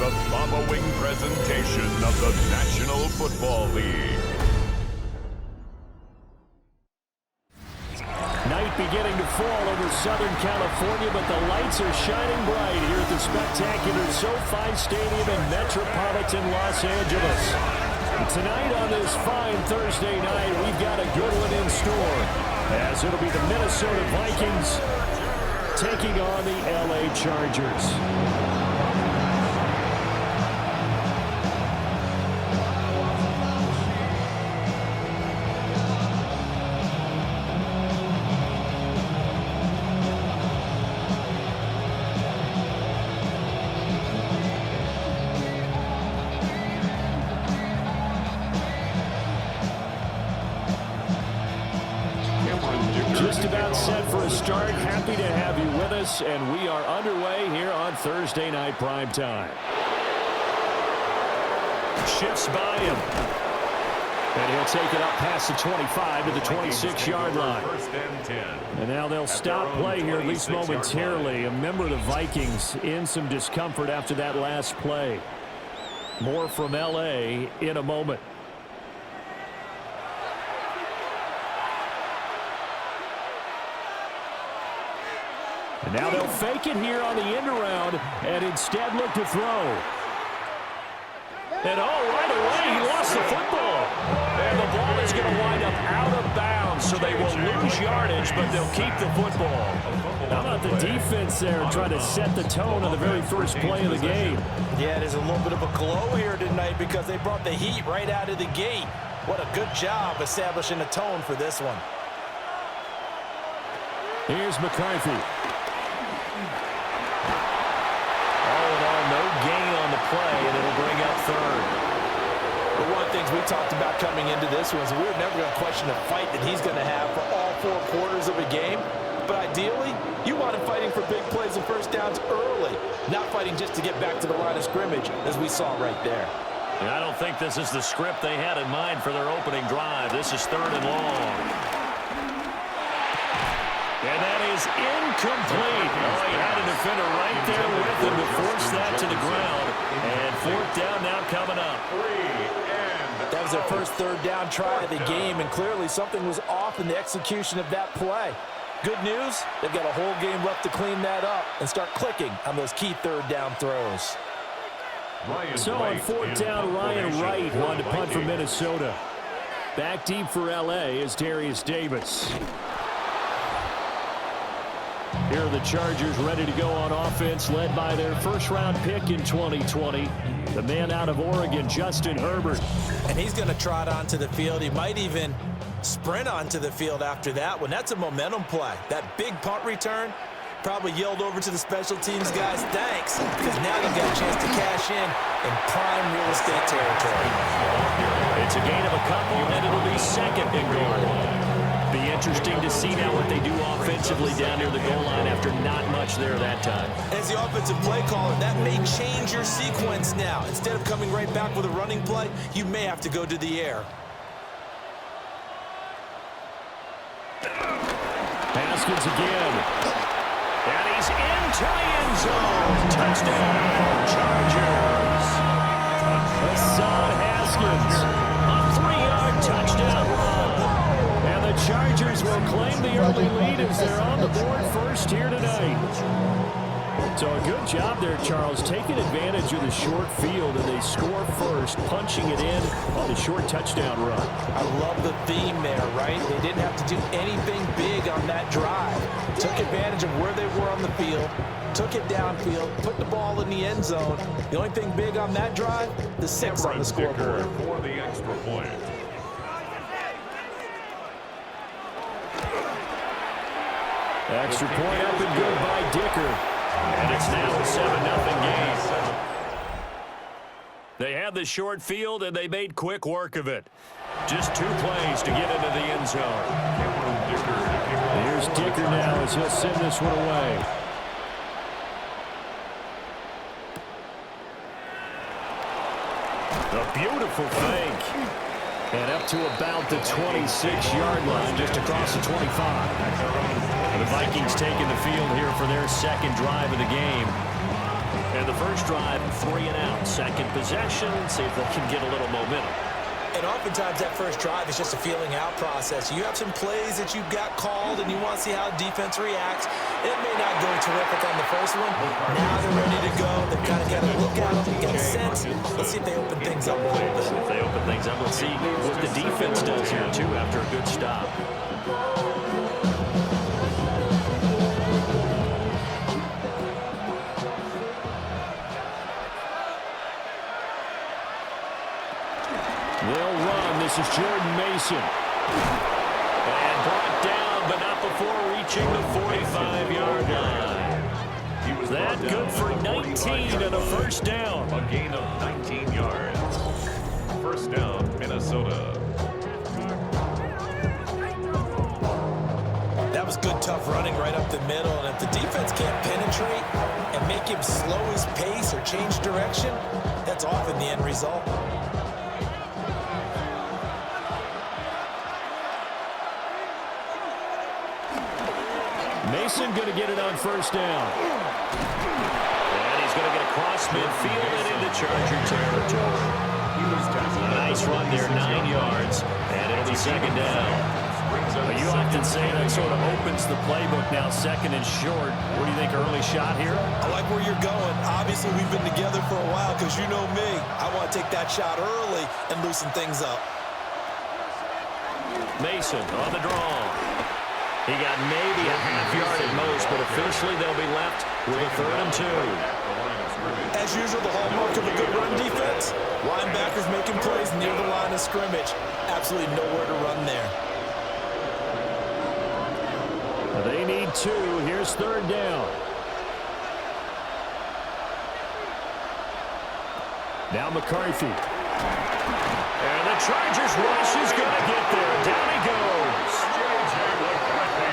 the following presentation of the National Football League. Night beginning to fall over Southern California, but the lights are shining bright here at the spectacular SoFi Stadium in metropolitan Los Angeles. Tonight on this fine Thursday night, we've got a good one in store, as it'll be the Minnesota Vikings taking on the LA Chargers. Just about set for a start. Happy to have you with us, and we are underway here on Thursday Night Primetime. Shifts by him. And he'll take it up past the 25 to the 26-yard line. And now they'll stop play here, at least momentarily. A member of the Vikings in some discomfort after that last play. More from L.A. in a moment. And now they'll fake it here on the end around and instead look to throw. And right away, he lost the football. And the ball is going to wind up out of bounds, so they will lose yardage, but they'll keep the football. How about the defense there trying to set the tone on the very first play of the game? Yeah, there's a little bit of a glow here tonight because they brought the heat right out of the gate. What a good job establishing a tone for this one. Here's McCarthy. All in all, no gain on the play, and it'll bring up third. But one of the things we talked about coming into this one is we're never going to question the fight that he's going to have for all 4 quarters of a game. But ideally, you want him fighting for big plays and first downs early, not fighting just to get back to the line of scrimmage, as we saw right there. And I don't think this is the script they had in mind for their opening drive. This is 3rd and long. And that is incomplete. Oh, he had a defender right there with him to force that to the ground. And 4th down now coming up. That was their first 3rd down try of the game, and clearly something was off in the execution of that play. Good news, they've got a whole game left to clean that up and start clicking on those key 3rd down throws. So on 4th down, Ryan Wright wanted to punt for Minnesota. Back deep for L.A. is Darius Davis. Here are the Chargers ready to go on offense, led by their first-round pick in 2020, the man out of Oregon, Justin Herbert. And he's going to trot onto the field. He might even sprint onto the field after that one. That's a momentum play. That big punt return probably yelled over to the special teams guys, thanks, because now you've got a chance to cash in prime real estate territory. It's a gain of a couple, and it'll be 2nd and goal. Be interesting to see now what they do offensively down near the goal line after not much there that time. As the offensive play caller, that may change your sequence now. Instead of coming right back with a running play, you may have to go to the air. Haskins again. And he's into the end zone. Touchdown, Chargers. Hassan Haskins. A 3-yard touchdown run. And the Chargers will claim the early lead as they're on the board first here tonight. So a good job there, Charles, taking advantage of the short field, and they score first, punching it in on the short touchdown run. I love the theme there, right? They didn't have to do anything big on that drive. Took advantage of where they were on the field, took it downfield, put the ball in the end zone. The only thing big on that drive, the 6 on the scoreboard. For the extra point. Extra point up and good by Dicker. And it's now a 7-0 game. They had the short field, and they made quick work of it. Just 2 plays to get into the end zone. Here's Dicker now as he'll send this one away. A beautiful fake. And up to about the 26-yard line, just across the 25. The Vikings taking the field here for their 2nd drive of the game. And the first drive, 3 and out. Second possession, see if they can get a little momentum. And oftentimes that first drive is just a feeling out process. You have some plays that you've got called and you want to see how defense reacts. It may not go terrific on the first one. Now they're ready to go. They've kind of got to look at them, get a sense. Let's see if they open things up a little bit. If they open things up, let's see what the defense does here, too, after a good stop. They'll run. This is Jordan Mason. And brought down, but not before reaching the 45-yard line. He was That good for 19 and a first down. A gain of 19 yards. First down, Minnesota. That was good, tough running right up the middle. And if the defense can't penetrate and make him slow his pace or change direction, that's often the end result. Mason going to get it on first down. And he's going to get across midfield and into Charger territory. Nice run there, 9 yards. And it'll be second down. You often say that sort of opens the playbook now, second and short. What do you think, early shot here? I like where you're going. Obviously, we've been together for a while because you know me. I want to take that shot early and loosen things up. Mason on the draw. He got maybe a half yard at most, but officially they'll be left with a 3rd and 2. As usual, the hallmark of a good run defense, linebackers making plays near the line of scrimmage. Absolutely nowhere to run there. They need 2. Here's 3rd down. Now McCarthy. And the Chargers rush is going to get there. Down he goes.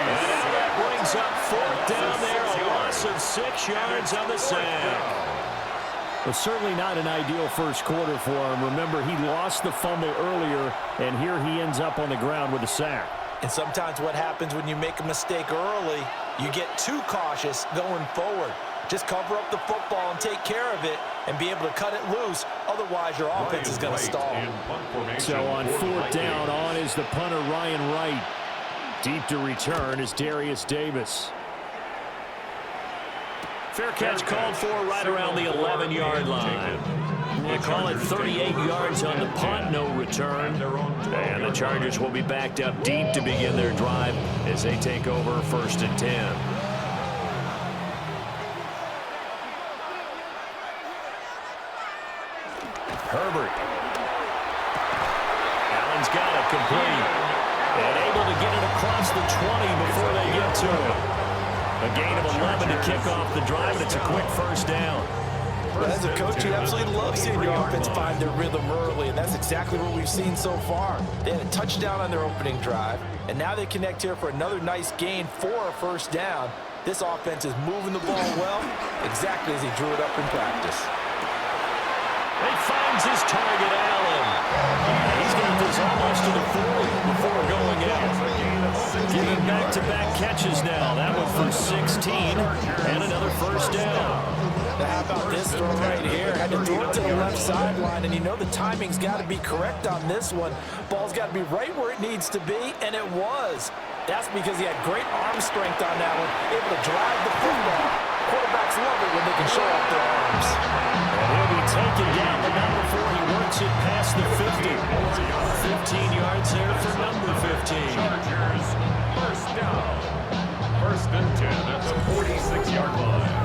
And that brings up 4th down there. A loss of 6 yards on the sack. Well, certainly not an ideal first quarter for him. Remember, he lost the fumble earlier, and here he ends up on the ground with a sack. And sometimes what happens when you make a mistake early, you get too cautious going forward. Just cover up the football and take care of it and be able to cut it loose. Otherwise, your offense is going to stall. So on 4th down, on is the punter, Ryan Wright. Deep to return is Darius Davis. Fair catch called for right around the 11-yard line. They call it 38 yards on the punt, no return. And the Chargers will be backed up deep to begin their drive as they take over 1st and 10. Herbert. Allen's got it complete. And able to get it across the 20 before they get to it. A gain of 11 to kick off the drive, and it's a quick first down. As a coach, you absolutely love seeing your offense find their rhythm early, and that's exactly what we've seen so far. They had a touchdown on their opening drive, and now they connect here for another nice gain for a first down. This offense is moving the ball well, exactly as he drew it up in practice. He finds his target, Allen. He's got this almost to the 40 before going out. Getting back-to-back catches now. That one for 16, and another first down. Now how about this throw right here? Had to throw it to the left sideline, and you know the timing's got to be correct on this one. Ball's got to be right where it needs to be, and it was. That's because he had great arm strength on that one, able to drive the football. Quarterbacks love it when they can show off their arms. And he'll be taken down, but not before he works it past the 50. 15 yards there for number 15. Chargers, first down. 1st and 10 at the 46-yard line.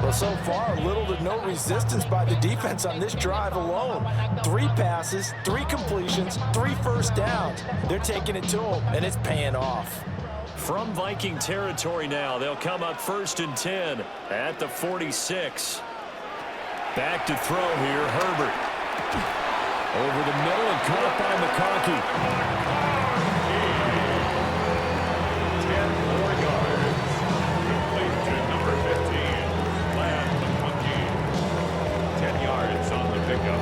Well, so far, little to no resistance by the defense on this drive alone. 3 passes, 3 completions, 3 first downs. They're taking it to them, and it's paying off. From Viking territory now, they'll come up 1st and 10 at the 46. Back to throw here, Herbert. Over the middle and caught by McConkey. 10 more yards. Complete to number 15. Glad McConkey. 10 yards on the pickup.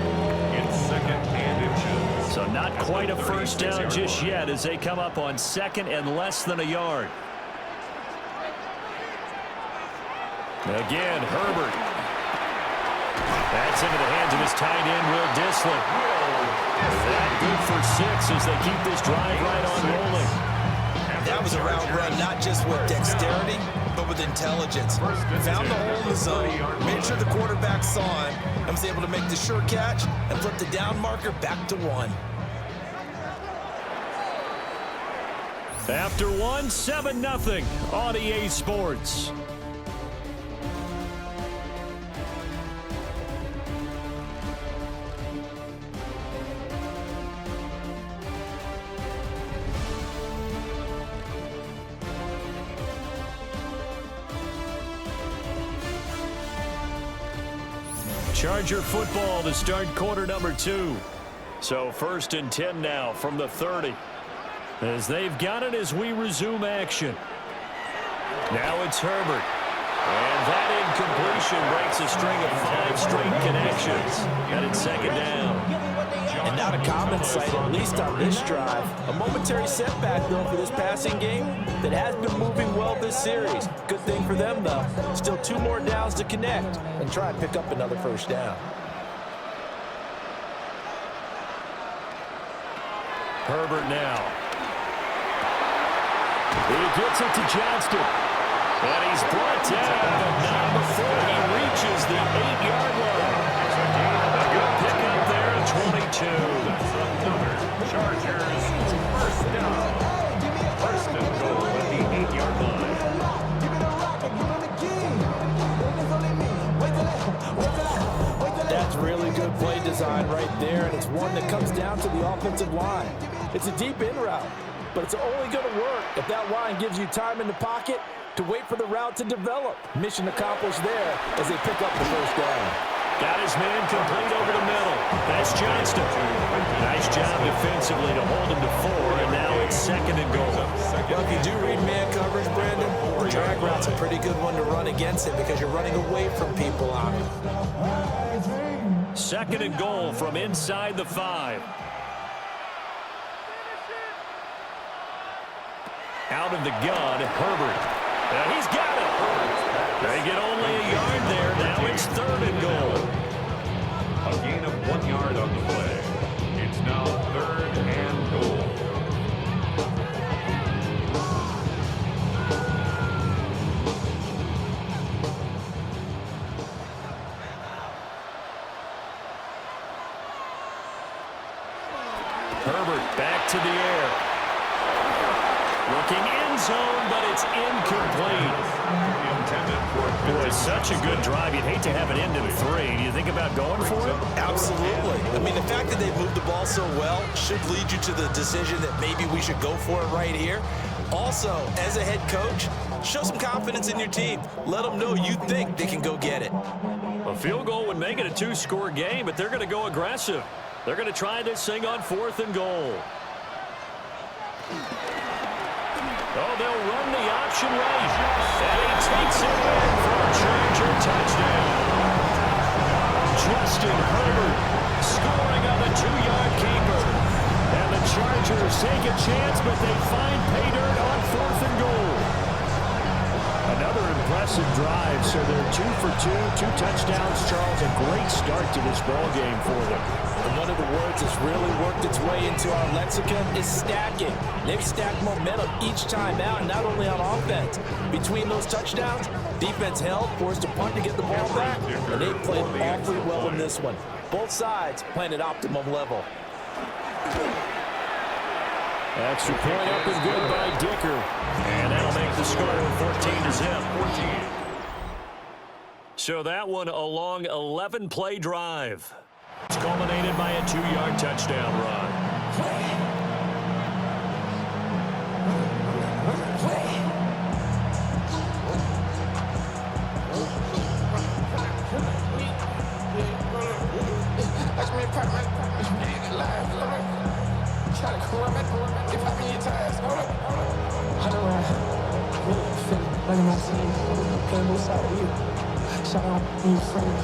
In 2nd and inches. So not quite a first down just yet as they come up on 2nd and less than a yard. Again, Herbert. That's into the hands of his tight end, Will Dissly. That good for 6 as they keep this drive right on rolling. That was a route run not just with dexterity, but with intelligence. Found the hole in the zone, made sure the quarterback saw him, and was able to make the sure catch and flip the down marker back to 1. After 1, 7-0 on EA Sports. Charger football to start quarter number 2. So 1st and 10 now from the 30. As they've got it as we resume action. Now it's Herbert. And that incompletion breaks a string of 5 straight connections. And it's 2nd down. And not a common sight, at least on this drive. A momentary setback, though, for this passing game that has been moving well this series. Good thing for them, though. Still 2 more downs to connect and try and pick up another 1st down. Herbert now. He gets it to Johnston. And he's brought down, but not before he reaches the 8-yard line. A good pickup there at 22. Another Chargers 1st down. 1st and goal at the 8-yard line. That's really good play design right there, and it's one that comes down to the offensive line. It's a deep in route, but it's only going to work if that line gives you time in the pocket to wait for the route to develop. Mission accomplished there as they pick up the 1st down. Got his man complete over the middle. That's Johnston. Nice job defensively to hold him to 4, and now it's 2nd and goal. Well, if you do read man coverage, Brandon, the drag route's a pretty good one to run against it because you're running away from people on it. 2nd and goal from inside the 5. Out of the gun, Herbert. And he's got it. They get only a yard there. Now it's 3rd and goal. A gain of 1 yard on the play. It's now 3rd and goal. Herbert back to the air. Looking end zone, but it's incomplete. Boy, such a good drive. You'd hate to have it end in 3. Do you think about going for it? Absolutely. I mean, the fact that they moved the ball so well should lead you to the decision that maybe we should go for it right here. Also, as a head coach, show some confidence in your team. Let them know you think they can go get it. A field goal would make it a 2-score game, but they're going to go aggressive. They're going to try this thing on 4th and goal. Oh, they'll run the option right. And he takes it in for a Charger touchdown. Justin Herbert scoring on the 2-yard keeper. And the Chargers take a chance, but they find pay dirt on 4th and goal. Another impressive drive, so they're 2 for 2, 2 touchdowns, Charles. A great start to this ball game for them. And one of the words that's really worked its way into our lexicon is stacking. They've stacked momentum each time out, not only on offense. Between those touchdowns, defense held, forced a punt to get the ball back, and they played awfully well in this one. Both sides playing at optimum level. Extra point up and good by Dicker. And that'll make the score 14-0. So that one a long 11-play drive. It's culminated by a 2-yard touchdown run. Shout out new friends.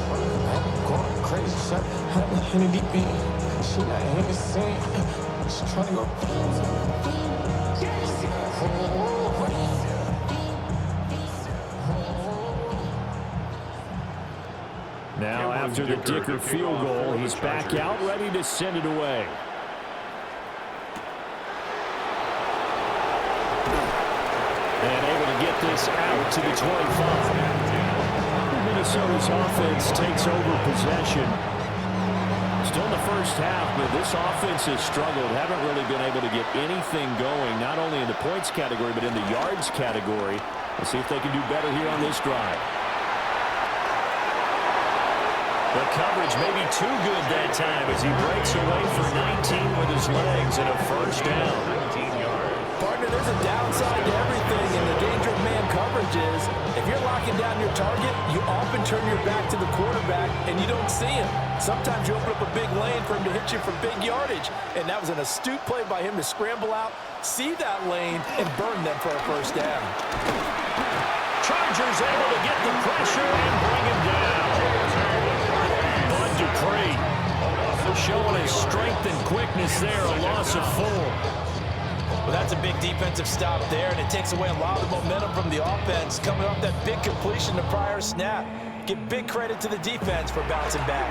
I'm going crazy. Shot in the deep end. She not in the sand. She trying to go. after the Dicker field goal. He's back out, ready to send it away. And able to get this out to the 25. Minnesota's offense takes over possession. Still in the first half, but this offense has struggled. Haven't really been able to get anything going, not only in the points category, but in the yards category. Let's see if they can do better here on this drive. The coverage may be too good that time as he breaks away for 19 with his legs and a first down. 19 yards. Partner, there's a downside to everything, and the danger of man coverage is if you're locking down your target, you often turn your back to the quarterback and you don't see him. Sometimes you open up a big lane for him to hit you for big yardage, and that was an astute play by him to scramble out, see that lane, and burn them for a first down. Chargers able to get the pressure and bring him down. Bud Dupree showing his strength and quickness there, a loss of 4. Well, that's a big defensive stop there, and it takes away a lot of the momentum from the offense coming off that big completion the prior snap. Give big credit to the defense for bouncing back.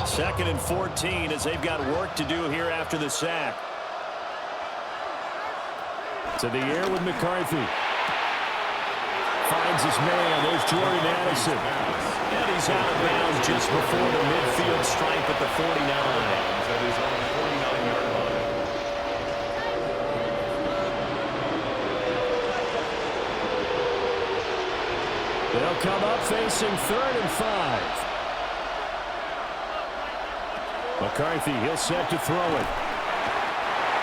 Second and 14 as they've got work to do here after the sack. To the air with McCarthy. Finds his man. There's Jordan Addison. And he's out of bounds just before the midfield stripe at the 49. That is on the 49-yard line. They'll come up facing 3rd and 5. McCarthy, he'll set to throw it.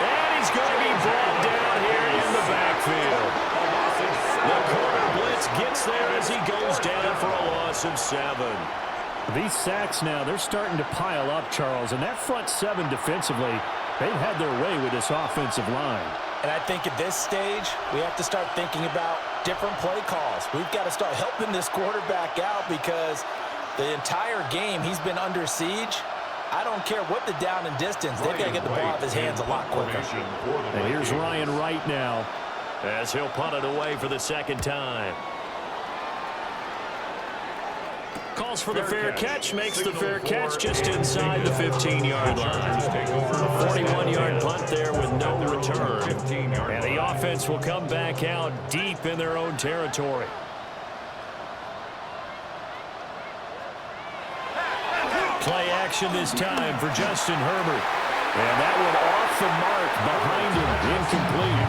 And he's going to be brought down here in the backfield. The corner blitz gets there as he goes down for a loss of 7. These sacks now, they're starting to pile up, Charles. And that front 7 defensively, they've had their way with this offensive line. And I think at this stage, we have to start thinking about different play calls. We've got to start helping this quarterback out because the entire game he's been under siege. I don't care what the down and distance. They've got to get the ball out of his hands a lot quicker. And here's Ryan Wright now as he'll punt it away for the second time. Calls for the fair catch, makes the fair catch just inside the 15-yard line. A 41-yard punt there with no return. And the offense will come back out deep in their own territory. Play action this time for Justin Herbert. And that one off the mark behind him, incomplete.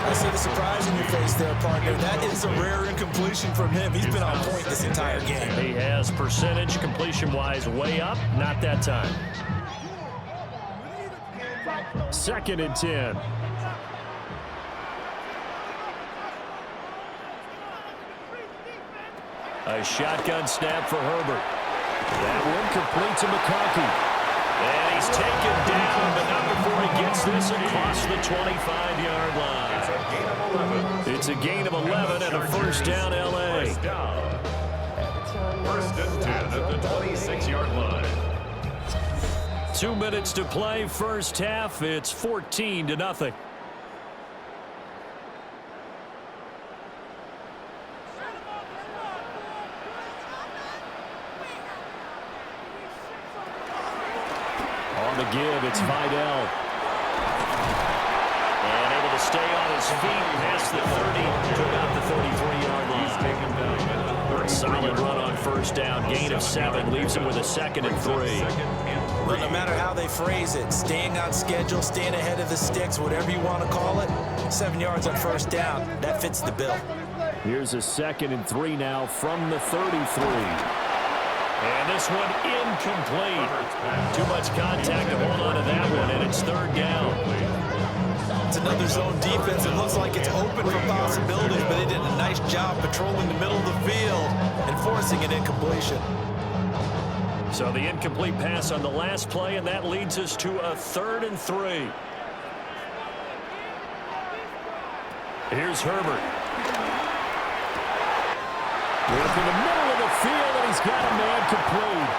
I see the surprise in your face there, partner. That is a rare incompletion from him. He's been on point this entire game. He has percentage completion-wise way up, not that time. 2nd and 10. A shotgun snap for Herbert. That one complete to McCarthy. And he's taken down, but not before he gets this across the 25-yard line. It's a gain of 11 and a first down, L.A. First and 10 at the 26-yard line. 2 minutes to play, first half. It's 14-0. Give, it's Vidal. And able to stay on his feet past the 30 to about the 33-yard line. He's taken down at the Solid run on first down. Gain of 7 leaves him with a 2nd and 3. Well, no matter how they phrase it, staying on schedule, staying ahead of the sticks, whatever you want to call it, 7 yards on first down, that fits the bill. Here's a 2nd and 3 now from the 33. And this one incomplete. Too much contact to hold on to that one, and it's 3rd down. It's another zone defense. It looks like it's open for possibilities, but they did a nice job patrolling the middle of the field and forcing an incompletion. So the incomplete pass on the last play, and that leads us to a 3rd and 3. Here's Herbert. Work in the middle of the field, and he's got a man complete.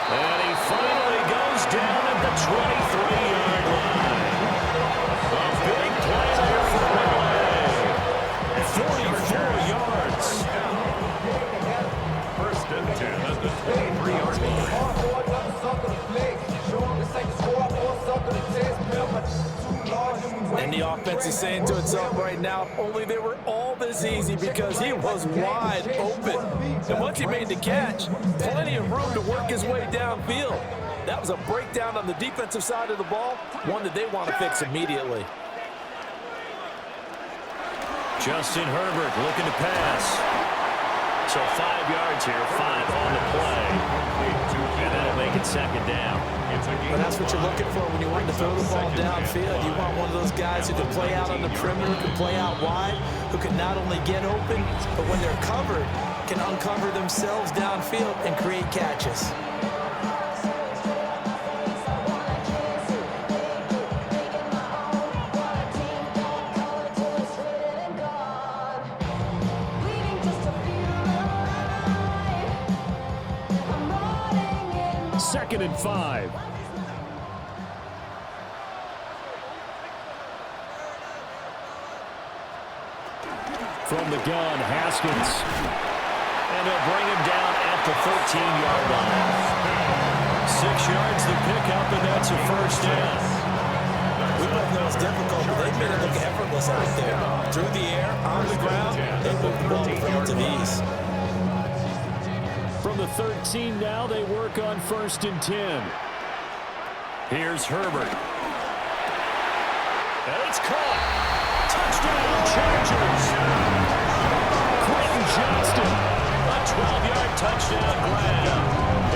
And he finally goes down at the 23-yard line. A big play there for Willie. 44 yards. First and 10 at the 23-yard line. And the offense is saying to itself right now, if only they were all this easy, because he was wide open. And once he made the catch, plenty of room to work his way downfield. That was a breakdown on the defensive side of the ball, one that they want to fix immediately. Justin Herbert looking to pass. So 5 yards here, 5 on the play. And that'll make it second down. But that's what you're looking for when you want to throw the ball downfield. You want one of those guys who can play out on the perimeter, who can play out wide, who can not only get open, but when they're covered, can uncover themselves downfield and create catches. Second and 5. From the gun, Haskins. And they'll bring him down at the 13-yard line. 6 yards to pick up, and that's a first down. We both know it's difficult, but they made it look effortless out there. Through the air, on the ground, they moved the ball with relative ease. From the 13 now, they work on 1st and 10. Here's Herbert. And it's caught. Touchdown, Chargers. Quentin Johnston, a 12-yard touchdown grab.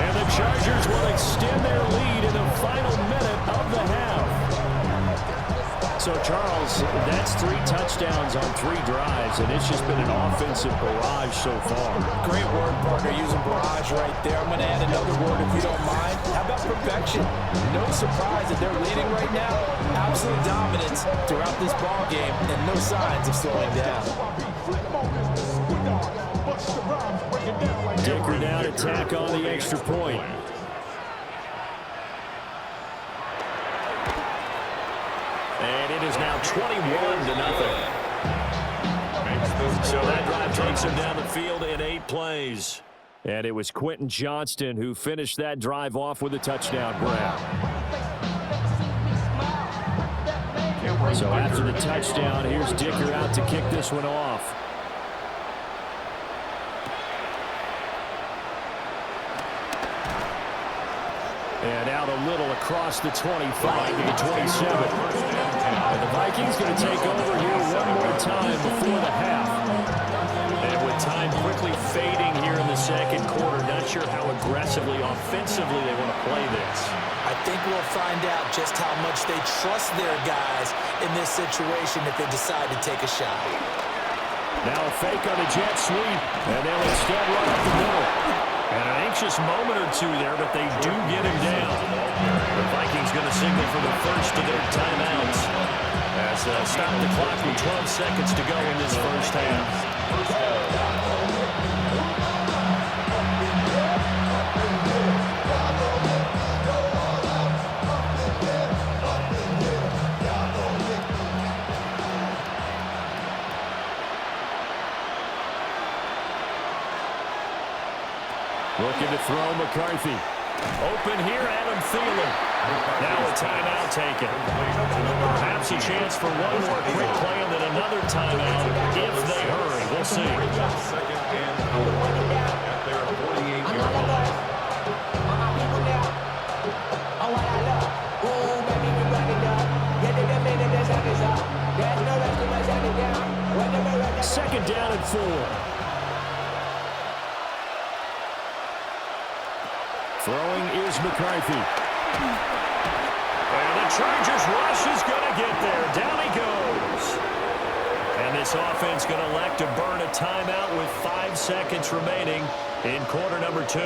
And the Chargers will extend their lead in the final minute of the half. So, Charles, that's 3 touchdowns on 3 drives, and it's just been an offensive barrage so far. Great word, partner, using barrage right there. I'm going to add another word if you don't mind. How about perfection? No surprise that they're leading right now. Absolute dominance throughout this ball game, and no signs of slowing down. Dicker down to tack on the extra point. And it is now 21-0. So that drive takes him down the field in 8 plays. And it was Quentin Johnston who finished that drive off with a touchdown grab. So after the touchdown, here's Dicker out to kick this one off. And out a little across the 25 to the 27. And the Vikings going to take over here one more time before the half. And with time quickly fading here in the second quarter, not sure how aggressively, offensively they want to play this. I think we'll find out just how much they trust their guys in this situation if they decide to take a shot. Now a fake on the jet sweep, and they'll instead run up the middle. And an anxious moment or two there, but they do get him down. The Vikings going to signal for the first of their timeouts as they'll stop the clock with 12 seconds to go in this first half. Looking to throw McCarthy. Open here, Adam Thielen. Now a timeout taken. Perhaps a chance for one more quick play and then another timeout if they hurry. We'll see. Second and 4 at their 48-yard line. Second down and 4. Throwing is McCarthy. And the Chargers rush is going to get there. Down he goes. And this offense going to elect to burn a timeout with 5 seconds remaining in quarter number 2.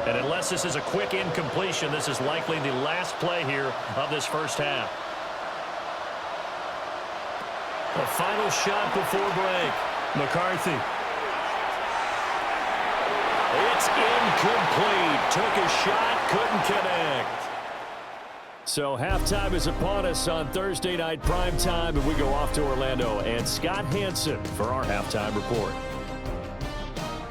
And unless this is a quick incompletion, this is likely the last play here of this first half. A final shot before break. McCarthy. It's incomplete. Took a shot, couldn't connect. So halftime is upon us on Thursday night primetime, and we go off to Orlando and Scott Hansen for our halftime report.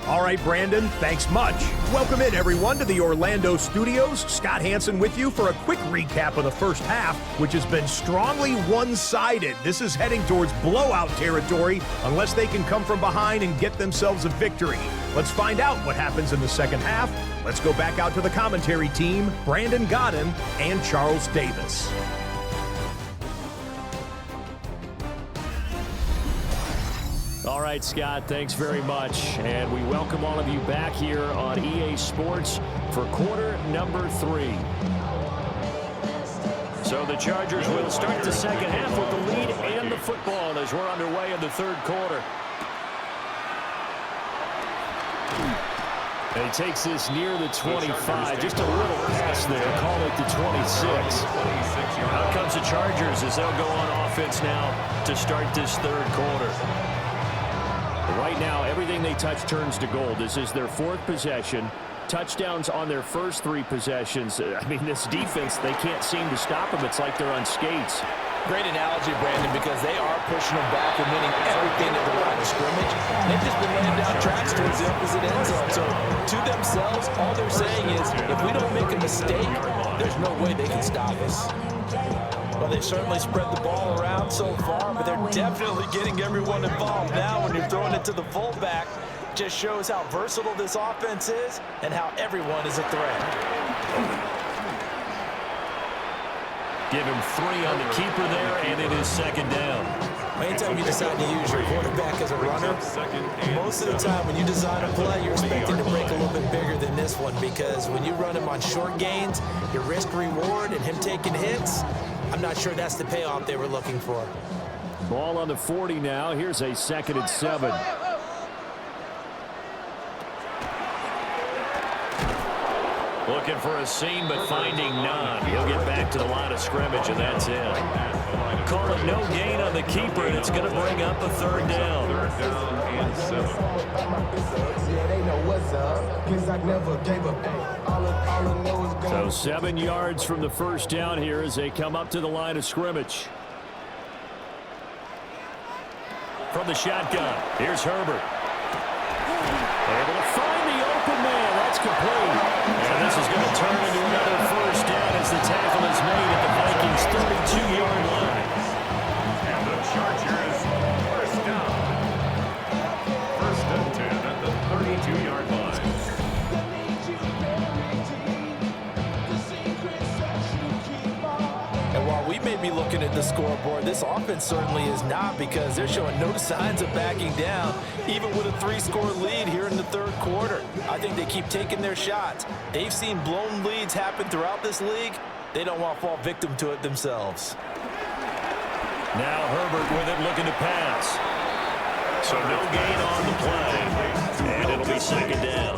All right, Brandon, thanks much. Welcome in, everyone, to the Orlando studios. Scott Hansen with you for a quick recap of the first half, which has been strongly one-sided. This is heading towards blowout territory unless they can come from behind and get themselves a victory. Let's find out what happens in the second half. Let's go back out to the commentary team, Brandon Godden and Charles Davis. All right, Scott, thanks very much. And we welcome all of you back here on EA Sports for quarter number 3. So the Chargers will start the second half with the lead and the football as we're underway in the third quarter. And he takes this near the 25. Just a little pass there. Call it the 26. Out comes the Chargers as they'll go on offense now to start this third quarter. Right now, everything they touch turns to gold. This is their 4th possession. Touchdowns on their first 3 possessions. I mean, this defense, they can't seem to stop them. It's like they're on skates. Great analogy, Brandon, because they are pushing them back and winning everything at the line of scrimmage. They've just been laying down tracks towards the opposite end zone. So, to themselves, all they're saying is, if we don't make a mistake, there's no way they can stop us. Well, they've certainly spread the ball around so far, but they're definitely getting everyone involved now when you're throwing it to the fullback. Just shows how versatile this offense is and how everyone is a threat. Give him 3 on the keeper there, and it is second down. Anytime you decide to use your quarterback as a runner, most of the time when you design a play, you're expecting to break a little bit bigger than this one, because when you run him on short gains, your risk-reward and him taking hits, I'm not sure that's the payoff they were looking for. Ball on the 40 now. Here's a 2nd and 7. Looking for a seam, but finding none. He'll get back to the line of scrimmage, and that's it. Call it no gain on the keeper, and it's going to bring up a 3rd down. 3rd down and 7. So 7 yards from the first down here as they come up to the line of scrimmage. From the shotgun, here's Herbert. Able to find the open man. That's complete. And this is going to turn into another first down as the tackle is made at the Vikings' 32-yard line. And the Chargers, first down. 1st and 10 at the 32-yard line. And while we may be looking at the scoreboard, this offense certainly is not, because they're showing no signs of backing down, even with a 3-score lead here in the third quarter. I think they keep taking their shots. They've seen blown leads happen throughout this league. They don't want to fall victim to it themselves. Now Herbert with it, looking to pass. So no gain on the play, and it'll be second down.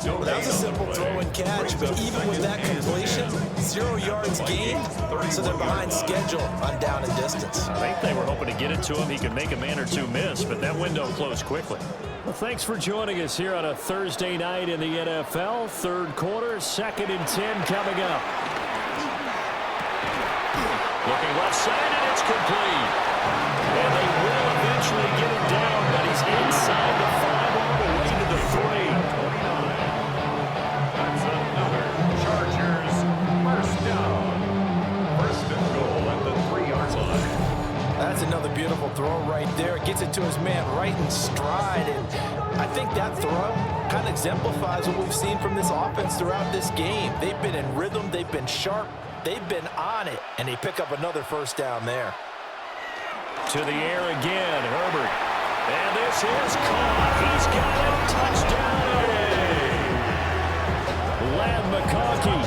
Well, that was a simple throw and catch, but even with that completion, 0 yards gained, so they're behind schedule on down and distance. I think they were hoping to get it to him. He could make a man or two miss, but that window closed quickly. Well, thanks for joining us here on a Thursday night in the NFL. Third quarter, 2nd and 10 coming up. Looking left side, and it's complete. And they will eventually get it down, but he's inside the 5 all the way to the 3. That's another Chargers first down. 1st and goal at the 3-yard line. That's another beautiful throw right there. Gets it to his man right in stride, and I think that throw kind of exemplifies what we've seen from this offense throughout this game. They've been in rhythm, they've been sharp, they've been on it, and they pick up another first down there. To the air again, Herbert. And this is caught. He's got it. Touchdown. Lad McConkey,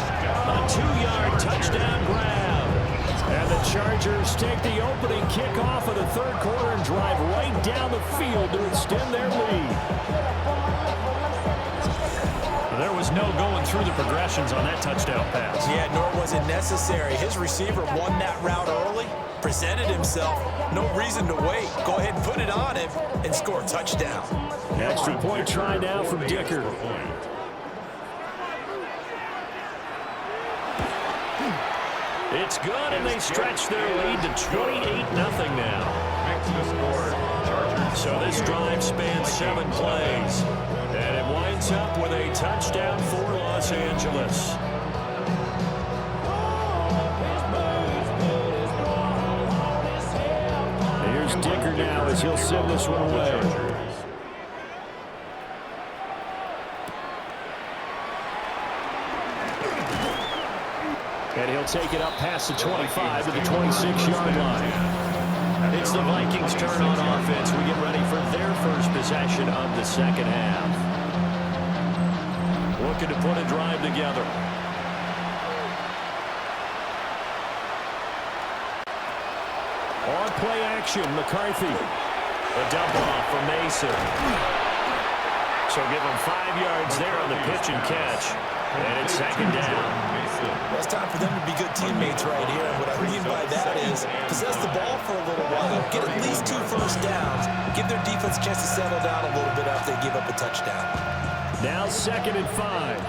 a 2-yard touchdown grab. And the Chargers take the opening kickoff of the third quarter and drive right down the field to extend their lead. There was no going through the progressions on that touchdown pass. Yeah, nor was it necessary. His receiver won that route early, presented himself. No reason to wait. Go ahead and put it on him and score a touchdown. Extra point try now from Dicker. It's good, and they stretch their lead to 28-0 now. So this drive spans 7 plays, and it winds up with a touchdown for Los Angeles. Here's Dicker now as he'll send this one away. And he'll take it up past the 25 to the 26-yard line. It's the Vikings' turn on offense. We get ready for their first possession of the second half. Looking to put a drive together. On play action, McCarthy. A dump off from Mason. So give him 5 yards there on the pitch and catch. And it's second down. Well, it's time for them to be good teammates right here. And what I mean by that is possess the ball for a little while, get at least 2 first downs, give their defense a chance to settle down a little bit after they give up a touchdown. Now 2nd and 5.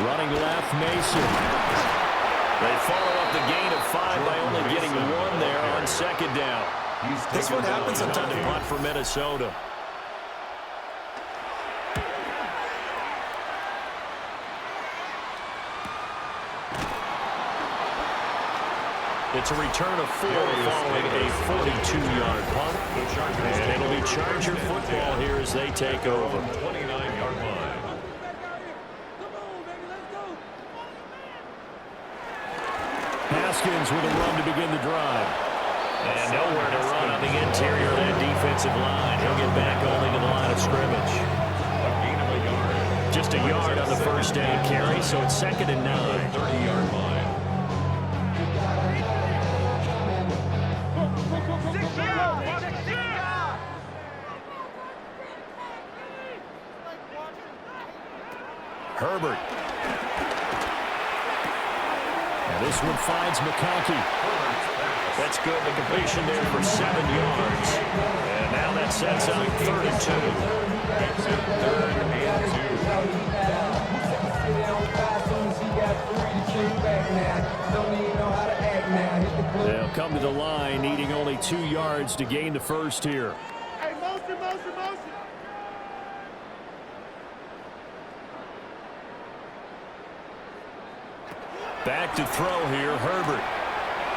Running left, Mason. They follow up the gain of 5 by only getting 1 there on second down. This one happens Time sometimes. to punt for Minnesota. It's a return of 4 following a 42-yard punt. And it'll be Charger football here as they take over. 29-yard line. Haskins with a run to begin the drive. And nowhere to run on the interior of that defensive line. He'll get back only to the line of scrimmage. A gain of a yard. Just a yard on the first down carry, so it's 2nd and 9. 30-yard line. Herbert. And this one finds McConkey. That's good. The completion there for 7 yards. And now that sets up 3rd and 2. Makes it 3rd and 2. They'll come to the line, needing only 2 yards to gain the first here. Hey, motion, motion, motion. Back to throw here, Herbert.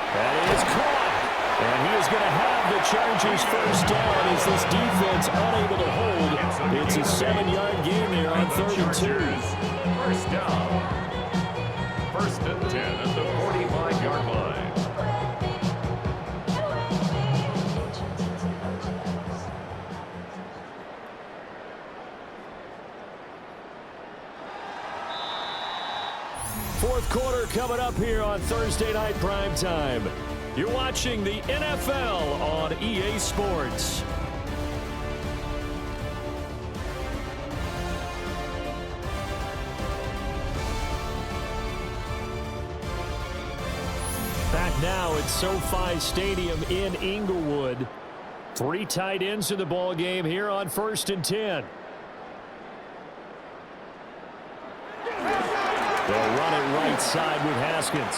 That is caught. And he is going to have the Chargers first down as this defense unable to hold. It's a 7-yard gain there on 3rd and 2. First down. 1st and 10 at the 45-yard line. Fourth quarter coming up here on Thursday Night Primetime. You're watching the NFL on EA Sports. Back now at SoFi Stadium in Inglewood. 3 tight ends in the ball game here on 1st and 10. They'll run it right side with Haskins.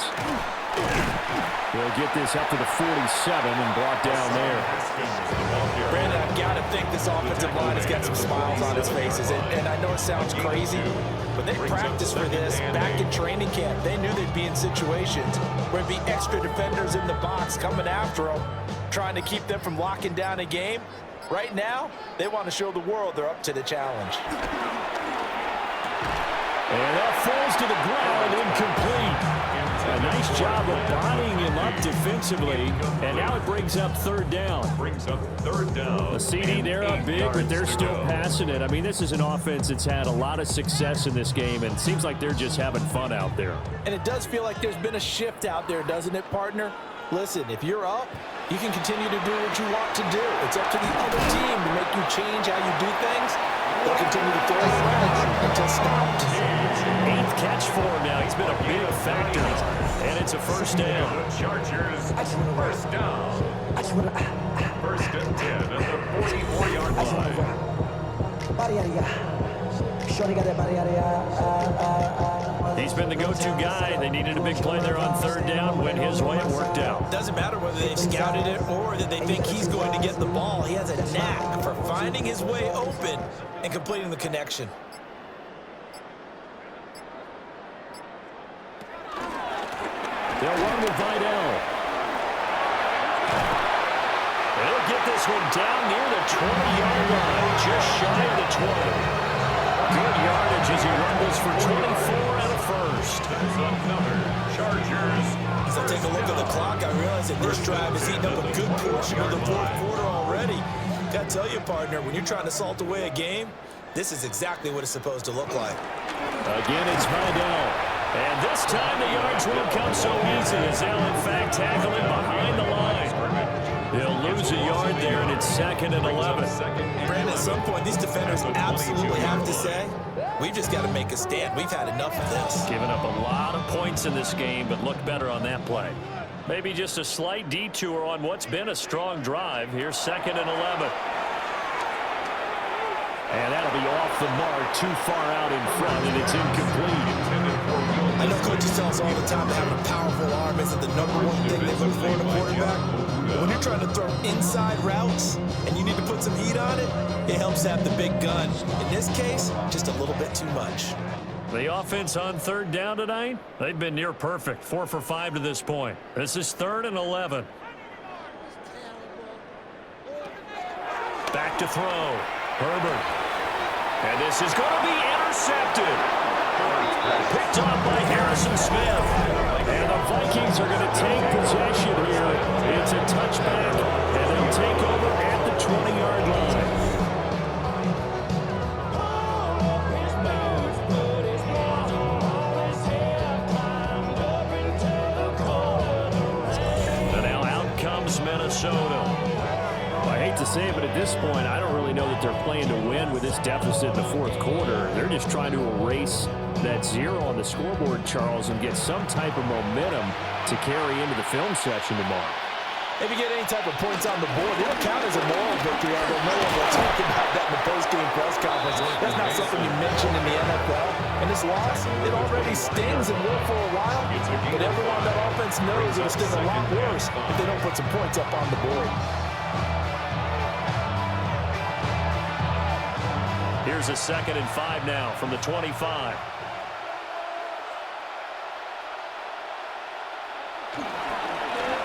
They'll get this up to the 47 and brought down there. Brandon, I've got to think this offensive line has got some smiles on its faces. And I know it sounds crazy, but they practiced for this back in training camp. They knew they'd be in situations where there'd be extra defenders in the box coming after them, trying to keep them from locking down a game. Right now, they want to show the world they're up to the challenge. And that falls to the ground, incomplete. A nice job of bodying him up defensively, and now it brings up 3rd down. Brings up 3rd down. A CD, they're up big, but they're still passing it. I mean, this is an offense that's had a lot of success in this game, and it seems like they're just having fun out there. And it does feel like there's been a shift out there, doesn't it, partner? Listen, if you're up, you can continue to do what you want to do. It's up to the other team to make you change how you do things. They'll continue to throw the flag until stopped. 8th catch for him now. He's been a big factor. And it's a first down. The Chargers, first down. First and 10 at the 44-yard line. He's been the go-to guy. They needed a big play there on third down. Went his way. It worked out. Doesn't matter whether they've scouted it or that they think he's going to get the ball. He has a knack for finding his way open and completing the connection. They'll run with Vidal. They'll get this one down near the 20-yard line, just shy of the 20. Good yardage as he rumbles for 24 and a first. That's another Chargers. As I take a look at the clock, I realize that this drive has eaten up a good portion of the fourth quarter already. Got to tell you, partner, when you're trying to salt away a game, this is exactly what it's supposed to look like. Again, it's Vidal. And this time the yards won't come so easy as they'll, in fact, tackle him behind the line. They'll lose a yard there, and it's 2nd and 11. Brandon, at some point, these defenders absolutely have to say, we've just got to make a stand. We've had enough of this. Giving up a lot of points in this game, but looked better on that play. Maybe just a slight detour on what's been a strong drive. Here's 2nd and 11. And that'll be off the mark, too far out in front, and it's incomplete. I know coaches tell us all the time that having a powerful arm isn't the #1 thing they look for in a quarterback. But when you're trying to throw inside routes and you need to put some heat on it, it helps to have the big gun. In this case, just a little bit too much. The offense on third down tonight, they've been near perfect. 4 for 5 to this point. This is 3rd and 11. Back to throw. Herbert. And this is going to be intercepted. Picked up by Harrison Smith. And the Vikings are going to take possession here. It's a touchback, and they'll take over at the 20-yard line. And now out comes Minnesota. I hate to say it, but at this point, I don't really know that they're playing to win with this deficit in the fourth quarter. They're just trying to erase that 0 on the scoreboard, Charles, and get some type of momentum to carry into the film section tomorrow. If you get any type of points on the board, it'll count as a moral victory, although no one will talk about that in the post-game press conference. That's not something you mention in the NFL. And this loss, it already stings and will for a while, but everyone on that offense knows it'll sting a lot worse if they don't put some points up on the board. Here's a 2nd and 5 now from the 25.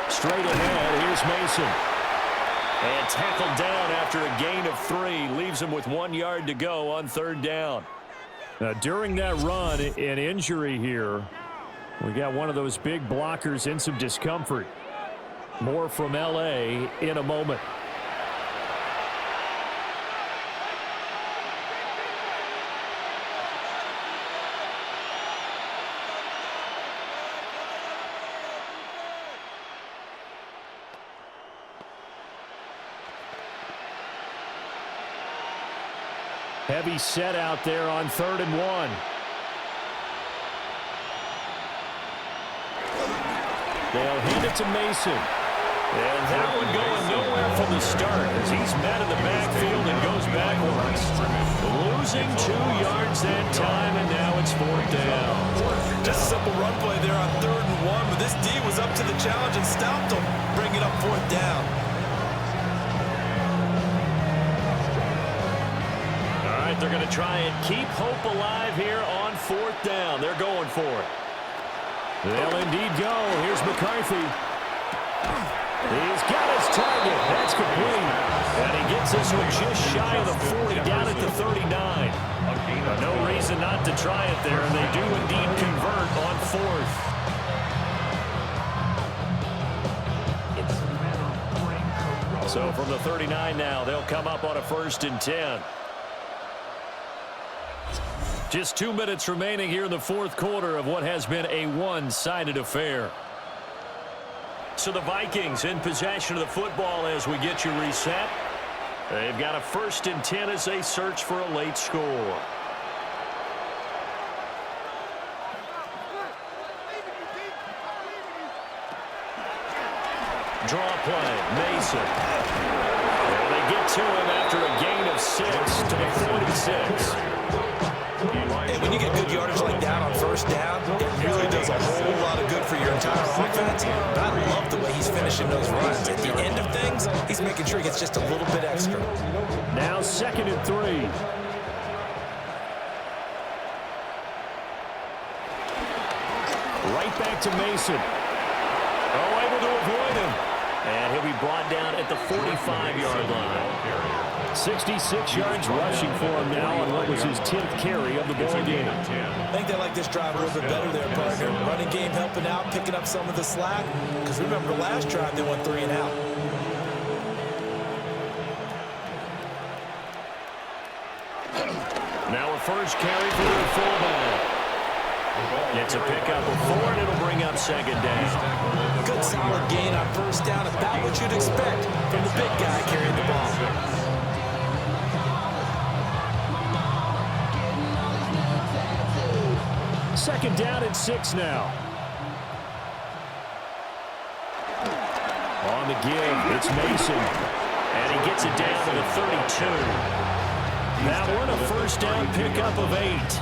Straight ahead, here's Mason. And tackled down after a gain of 3. Leaves him with 1 yard to go on third down. Now, during that run, an injury here. We got one of those big blockers in some discomfort. More from L.A. in a moment. Heavy set out there on 3rd and 1. They'll hand it to Mason. And that one going nowhere from the start as he's met in the backfield and goes backwards. Losing 2 yards that time, and now it's 4th down. Just a simple run play there on 3rd and 1, but this D was up to the challenge and stopped him, bringing up 4th down. They're going to try and keep hope alive here on 4th down. They're going for it. They'll indeed go. Here's McCarthy. He's got his target. That's complete. And he gets this one just shy of the 40, down at the 39. No reason not to try it there, and they do indeed convert on 4th. So from the 39 now, they'll come up on a 1st and 10. Just 2 minutes remaining here in the fourth quarter of what has been a one-sided affair. So the Vikings in possession of the football as we get you reset. They've got a 1st and 10 as they search for a late score. Draw play, Mason. And they get to him after a gain of 6 to the 46. And when you get good yardage like that on 1st down, it really does a whole lot of good for your entire offense. But I love the way he's finishing those runs. At the end of things, he's making sure he gets just a little bit extra. Now 2nd and 3. Right back to Mason. Oh, able to avoid him. And he'll be brought down at the 45-yard line. 66 yards rushing for him now on what was his 10th carry of the ball game. I think they like this drive a little bit better there, partner. Running game helping out, picking up some of the slack. Because remember, the last drive they went 3 and out. Now a first carry for their fullback. It's a pickup of 4, and it'll bring up 2nd down. Good solid gain on 1st down, about what you'd expect from the big guy carrying the ball. Second down and 6 now. On the give, it's Mason. And he gets it down to the 32. Now we're in a 1st down pickup of 8.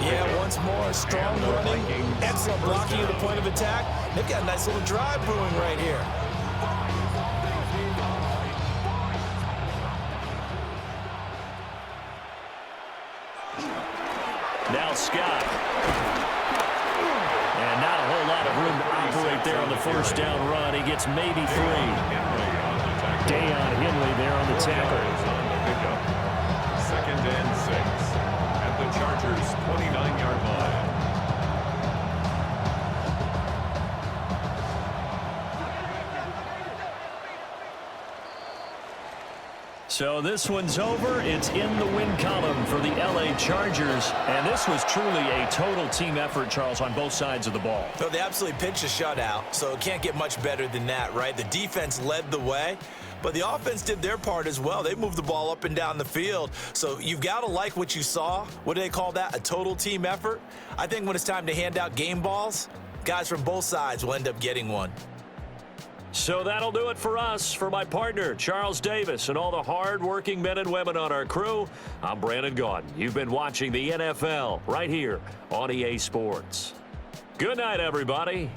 Yeah, once more, strong running, excellent blocking at the point of attack. They've got a nice little drive brewing right here. Now Scott. And not a whole lot of room to operate there on the 1st down run. He gets maybe 3. Deion Henley there on the tackle. 2nd and 6 at the Chargers' 29-yard line. So this one's over. It's in the win column for the LA Chargers. And this was truly a total team effort, Charles, on both sides of the ball. No, they absolutely pitched a shutout, so it can't get much better than that, right? The defense led the way, but the offense did their part as well. They moved the ball up and down the field, so you've got to like what you saw. What do they call that? A total team effort? I think when it's time to hand out game balls, guys from both sides will end up getting one. So that'll do it for us. For my partner, Charles Davis, and all the hard-working men and women on our crew, I'm Brandon Gaudin. You've been watching the NFL right here on EA Sports. Good night, everybody.